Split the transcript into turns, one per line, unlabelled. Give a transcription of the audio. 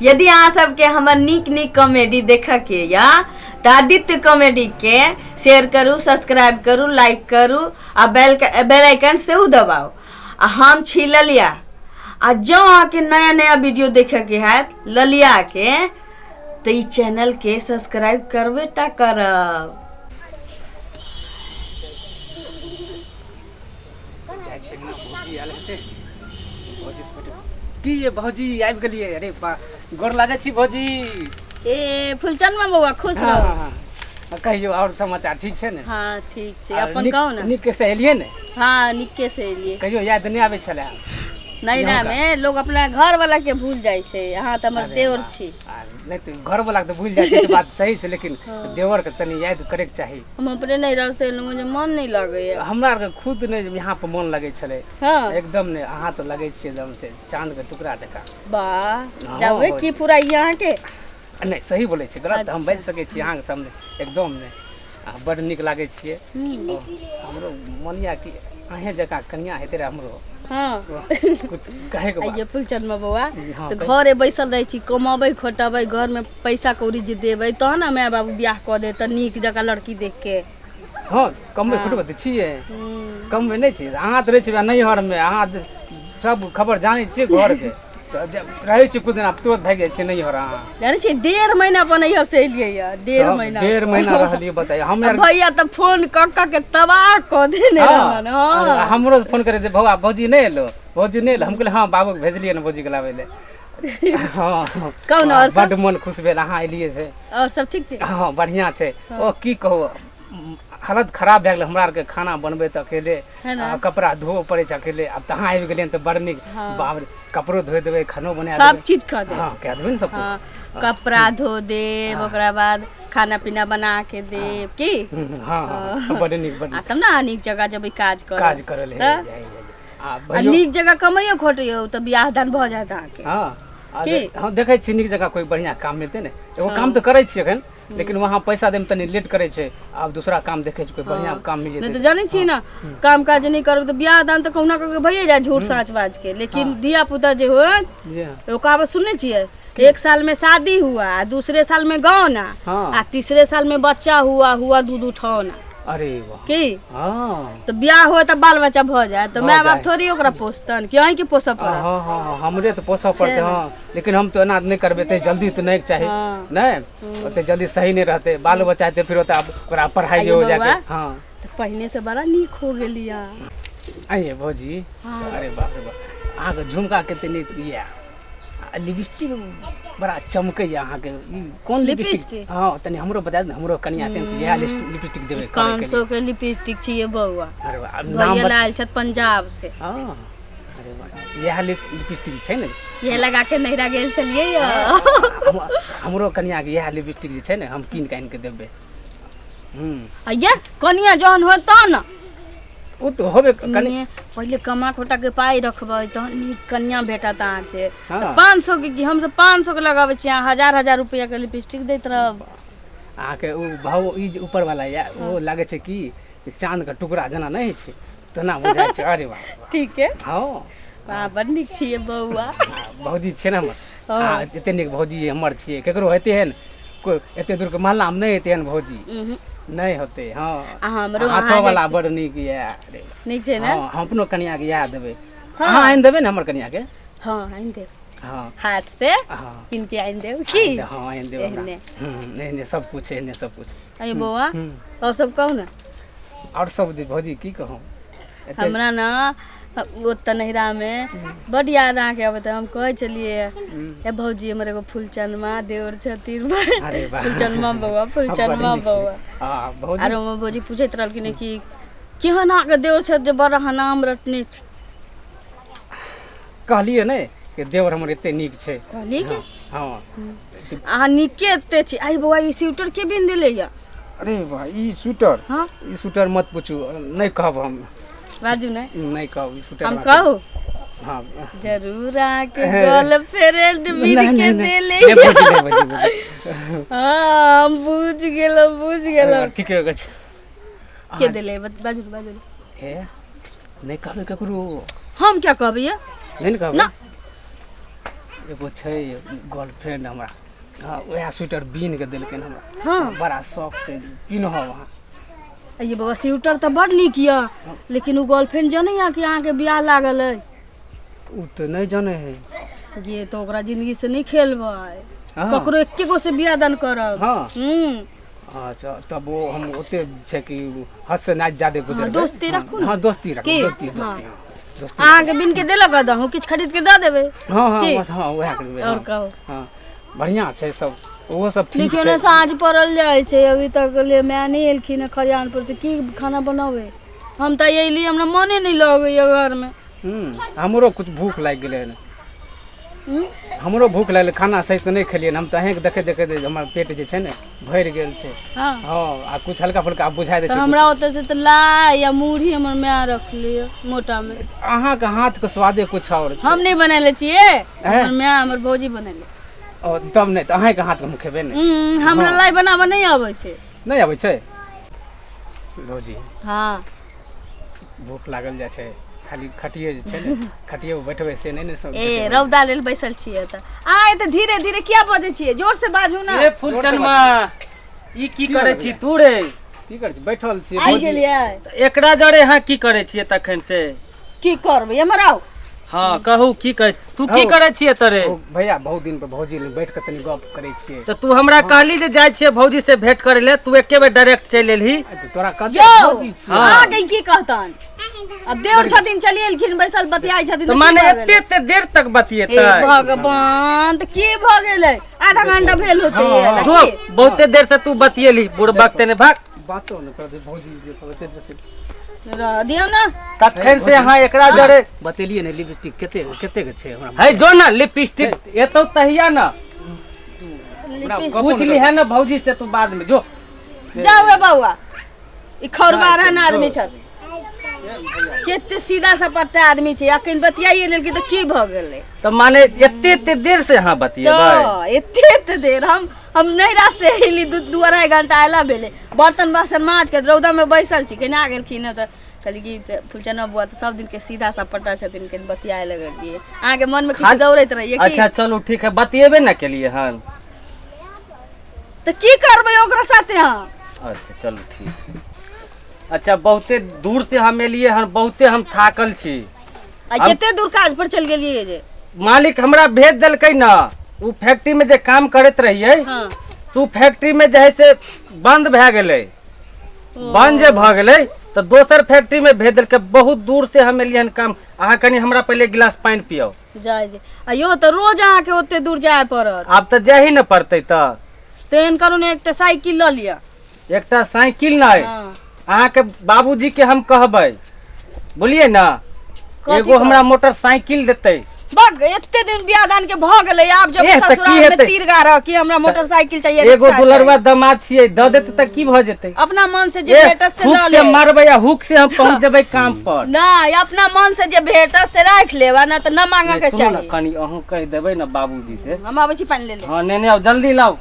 यदि अहाँ सबके हमर नीक नीक कॉमेडी देखा के या तो आदित्य कॉमेडी के शेयर करू, सब्सक्राइब करू, लाइक करू आ बेल आइकन से दबाओ। आ हम छी ललिया। आ जो अहाँ के नया नया वीडियो देखे के है ललिया के तो ई चैनल के सब्सक्राइब करबे टा करब।
की ये भौजी आबि गेलिए? अरे बा गोर लागै छी भौजी।
ए फुलचनमा बउआ खुश रहो।
कहियो और समाचार ठीक छै ने?
हाँ ठीक छै, अपन कहू ना।
नीक से एलिए ने?
हाँ निके से एलिए।
कहियो याद नहीं आबै छले?
नैना में लोग अपना घर वाला के भूल जाय छै। यहाँ तो हमर देवर छी।
नहीं तो घर वाला तो भूल जाय छै, बात सही छै, लेकिन देवर के तनी याद करे के चाही।
हम अपने नहीं रह से मुझे मन नहीं लगे।
हमरा के खुद ने यहाँ पे मन लगे छले।
हाँ
एकदम ने अहाँ तो लगे छी एकदम से चांद के टुकड़ा जका।
वाह जावे की पूरा यहाँ के
नहीं सही बोले छी, गलत हम बाज सके छी अहाँ के सामने एकदम ने बड़ निक लागे छिए। हमरो मनिया की अहे जका कन्या हेते रे हमरो।
हाँ
कुछ कहे के
ये फुलचनमा बउआ तो घरे बैसल रहे छी, कमाबै खोटबै, घर में पैसा कौड़ी जे देबै तो ना माय बाबू बियाह क दे त नीक जका लड़की देख के।
हाँ कमबै खोटबै त छिए, कमबै नहीं छी अहाँ त रहे छी नैहर में, अहाँ सब खबर जानै छी घर के रहे छी। कुछ दिन आप तुरंत भाग जाए नैहर। अहाँ
जाने छी 1.5 महीना पर नैहर से एलिए या 1.5 महीना
रहलिए। बताइए हम
भैया तो फोन क के तबाह क देने रहन। हां
हमरो फोन करे जे भौआ भौजी नहीं एलो, भौजी नहीं एलो। हम कहले हां बाबू भेजलिए न भौजी के लावे ले। हां
कौन और
बड़ मन खुश भेल अहाँ एलिए से।
और सब ठीक छै? हां
बढ़िया छै। ओ की कहू हालत खराब भए गेल हमरा आर के, खाना बनबे त अकेले, कपड़ा धोए पड़े छै अकेले। अब तहाँ आबि गेलियन त बड़ निक। बाप रे कपड़ो धोए देबे, खानो बना देबे,
सब चीज कर दे।
हां कह देबे न सब कुछ।
कपड़ा धो दे, ओकरा बाद खाना पीना बना के दे की।
हां बड़ निक बड़ निक।
तब ना निक जगह जब काज
करे ले
आ निक जगह कमाइयो खोटियो त बियाह दान भ जात अहाँ के।
हां हां देखे छी निक जगह कोई बढ़िया काम मिलते ने। एगो काम तो करे छी अखन, लेकिन वहाँ पैसा देम तनी लेट करे छै। अब दूसरा काम देखे छी कोई बढ़िया काम मिल जेते।
नहीं तो जाने छी ना काम काज नहीं करब तो बियाह दान तो कहुना करके भइए जाए झूठ साँच बाज के। लेकिन धिया पुता जे हो वो कहावत सुनने छिए, 1 साल में शादी हुआ, दूसरे साल में गौना, आ तीसरे साल में बच्चा हुआ दूध उठौना।
अरे वाह
की तो ब्याह हो तो बाल बच्चा भ जाए तो माय बाप थोड़ी ओकरा पोसतन कि अहीं के पोसब पड़त।
हां हमरे तो पोसब पड़ते। हां लेकिन हम तो एना नहीं करबे ते जल्दी तो नहीं चाहिए नहीं ओते जल्दी सही नहीं रहते। बाल बच्चा ते फिर ओता ओकरा पढ़ाई हो जाके। हां
तो पहले से बड़ा नीक हो गेलिया।
आइए भौजी। अरे बाप रे बाप अहाँ के झुमका केते नीक ये, लिपस्टिक बड़ा चमके अहाँ के। कौन लिपस्टिक? हां तनी हमरो बता दे, हमरो कनिया के यह लिपस्टिक देबे।
500 के लिपस्टिक छिए बउआ।
अरे वाह
भैया लायल छ पंजाब से।
हां अरे वाह यह लिपस्टिक छै ने,
यह लगा के नैरा गेल चलिए या।
हमरो कनिया के यह लिपस्टिक जे छै ने हम कीन के देबे।
अయ్యా कनिया जहन हो त न
ओ तो होबे कनिया
पहले कमा खोटा के पाई रखबै त नीक कन्या भेटत अहाँ के। 500 के हम सब 500 के लगाबै छी, 1000 रुपया के लिपस्टिक दैत रहब
अहाँ के। उ भाव ई ऊपर वाला या वो लागे छै कि चांद का टुकड़ा जना नहीं छै तना बुझाय छै। अरे वाह
ठीक है।
हां
वाह बड़ निक छिए बउआ।
भौजी छै न हमर। हां एते निक भौजी हमर छिए, केकरो हेते हन कोई एते दूर के मोहल्ला में नहीं हेते हन भौजी नहीं होते। हां
हमरो
हाथो वाला बड़ निक या। अरे
निक छै ना।
हां हम अपनो कनिया के याद देबे। हां आइन देबे न हमर कनिया के।
हां आइन दे।
हां
हाथ से किन के आइन देब की।
हां आइन देब ना। नहीं सब कुछ है, सब कुछ।
अरे बउआ और सब कहू ना।
और सब भौजी की कहूं
हमरा ना वो तनहरा में बड़ याद आ के अब हम कहे चलिए ए भौजी हमर एगो फुलचनमा देवर छथिन। फुलचनमा बउआ फुलचनमा बउआ।
हां भौजी
आरो भौजी पूछैत रहलखिन कि केहन आ के देवर छ जे बड़ा नाम रटने छ।
कहलिए ने कि देवर हमर एते नीक छै।
कहली के
हां
अहाँ नीके एते छी। आई बउआ ई स्वेटर के बिन देले या?
अरे वाह ई स्वेटर। हां ई स्वेटर मत पूछू, नहीं कहब हम।
बाजू नहीं
कहब ई स्वेटर
हम कहू।
हां
जरूर आके गर्लफ्रेंड मिल के देले। हां हम बुझ गेलो
ठीक है
के देले बाजू बाजू।
ए नहीं कहबे ककरो।
हम क्या कहबे ये?
नहीं कहबे
ना
एगो छै गर्लफ्रेंड हमरा, हाँ वएह स्वेटर बीन के देलकै हमरा।
हाँ
बड़ा शौक से पिन्हब वहाँ।
ये बाबा स्वेटर तो बड़ निक या, लेकिन वो गर्लफ्रेंड जाने या कि अहाँ के बियाह लागल है।
उ तो नहीं जाने है।
ये तो ओकरा जिंदगी से नहीं खेलबै,
हाँ।
ककरो एके गो से बियाह दान करब।
हाँ अच्छा तब वो हम ओते छै कि हद से ना ज्यादा गुजर
दोस्ती रखू ना।
हाँ दोस्ती रखू,
की?
दोस्ती
हाँ।
दोस्ती हाँ, दोस्ती।
अहाँ के बिन के देलक दहूँ किछ खरीद के दे देबै।
हाँ हाँ
की?
बस हाँ वएह करबै।
और
हाँ
कहो
हाँ बढ़िया छै सब, वो सब ठीक
लेकिन
छै।
साँझ पड़ल जाइ छै, अभी तक ले मैं नहीं एलखिन खरियान पर से की खाना बनावे। हम तो अयली, हमरा मने नहीं लगैया घर में।
हमरो कुछ भूख लाग गेलै हन। हमरो भूख लागल, खाना सही से नहीं खेलिए। हम तो अहें के देखे देखे हमर पेट जे छै ने भर गेल छै।
हाँ
हाँ आ कुछ हल्का फुल्का आब बुझाइ दे
तो
छै।
हमरा ओते से तो लाई या मुढ़ी हमर मैं रख लिया मोटा में।
अहाँ के हाथ के स्वादे कुछ और छै।
हम नहीं बनैले छियै, हमर मैं हमर भौजी बनैले।
और तब नहीं तो अहाँ के हाथ के हम खेबे नहीं।
हमरा लाई बनाबे नहीं आबै छै।
नहीं आबै छै रोजी,
हाँ
भूख लागल जाइ छै, खाली खटिए जे छै ने खटिए पर बैठबै से नहीं ने सब।
ए रौदा लेल बैसल छियै त आ त धीरे धीरे किया बजै छियै, जोर से बाजू ना।
ए फुलचनमा ई की करे छी तू रे?
की कर छी, बैठल छी।
आइ गेलियै
एकरा जरे हां की करे छियै तखन से?
की करबै हमर आउ।
हां कहू की कह तू की
हौ।
करे छियै तरे?
भैया बहुत दिन पर भौजी ले बैठ के तनी गप करे छियै।
तो तू हमरा कहली जे जाय छियै भौजी से भेंट करे ले, तू एके बेर डायरेक्ट चलि एलही।
तोरा कते
यो
भौजी छी।
आ गई की कहतन, अब देवर छथिन चली एलखिन बैसल बतियाई छथिन
तो
की
माने
भऽ गेलै?
एते देर तक
हे
बतिएतै?
भगवान त की भ गेलै, आधा घंटा भेल होते
हाँ,
जो बहुते देर से तू बतिएली, बुढ़बक तेने भाग।
बातो न कर दे भौजी जे कहते जैसे
रह दियौ ना।
तखन से हां एकरा जरे
बतेलिए ने लिपस्टिक केते केते के छै हमरा।
है जो ना लिपस्टिक एतो तहिया ना
हमरा गपो
पूछ ली है ना भौजी से तू बाद में जो।
जाओ बे बौआ, ई खौरबारहन आदमी छथि, केते सीधा सपट्टा आदमी छै, अखन बतियाइए लेल कि त की भ गेलै।
तो माने एते एते देर से हां बतिएबै?
तो एते देर हम नैरा से एली, दू अढ़ाई घंटा आयला भेले, बर्तन बासन माज के रौदा में बैसल छी, केना गेलखिन त कहली कि फुलचना बुआ तो सब दिन के सीधा सपट्टा छथिन, के बतियाए लगलिए, अहाँ के मन में किछ दौड़ैत रहिए कि?
अच्छा चलो ठीक है, बतिएबे ना केलिए हन।
तो की करबै ओकरा साथे हम?
अच्छा चलो ठीक है। अच्छा बहुते दूर से हम एलिए हन, बहुते हम थाकल छी।
आ केते दूर काज पर चल गेलिए जे?
मालिक हमरा भेज देलकै ना, उ फैक्ट्री में जे काम करत रहिए,
हां
उ फैक्ट्री में जे है से बंद भए गेलै। बंद जे भ गेलै तो दोसर फैक्ट्री में भेज देलकै। बहुत दूर से हम एलिए हन काम। अहाँ कनी हमरा पहले गिलास पानी पियो।
जाय जे अयो तो रोज अहाँ के ओते दूर जाय पड़त।
आब तो जाही न पड़तै त।
तेन करू ने एकटा साइकिल ल लिया।
एकटा साइकिल नहीं,
हां
अहाँ के बाबूजी के हम कहबै, बोलिए ना एगो हमरा मोटरसाइकिल देतै।
बग एते दिन बियाह दान के भ गेलै, आब जब
एह, त की
ससुराल में
हेतै?
तीर गारह कि हमरा मोटरसाइकिल चाहिए,
एगो
रिक्शा
दुलरवा
चाहिए।
दामाद छियै, द देतै त की भ जेतै?
अपना मन से जे
ए,
भेटत से
हुक
ल
से
ले।
मारबै या हुक से हम पहुंच जेबै काम पर।
नहीं, अपना मन से जे भेटत से राख लेबा, ना त न मांगा के
सुनो ना
चाहिए।
कनी अहूँ कह देबै ना बाबूजी से।
हम आबै छी पानी ले ले।
हाँ नेने आओ जल्दी लाओ।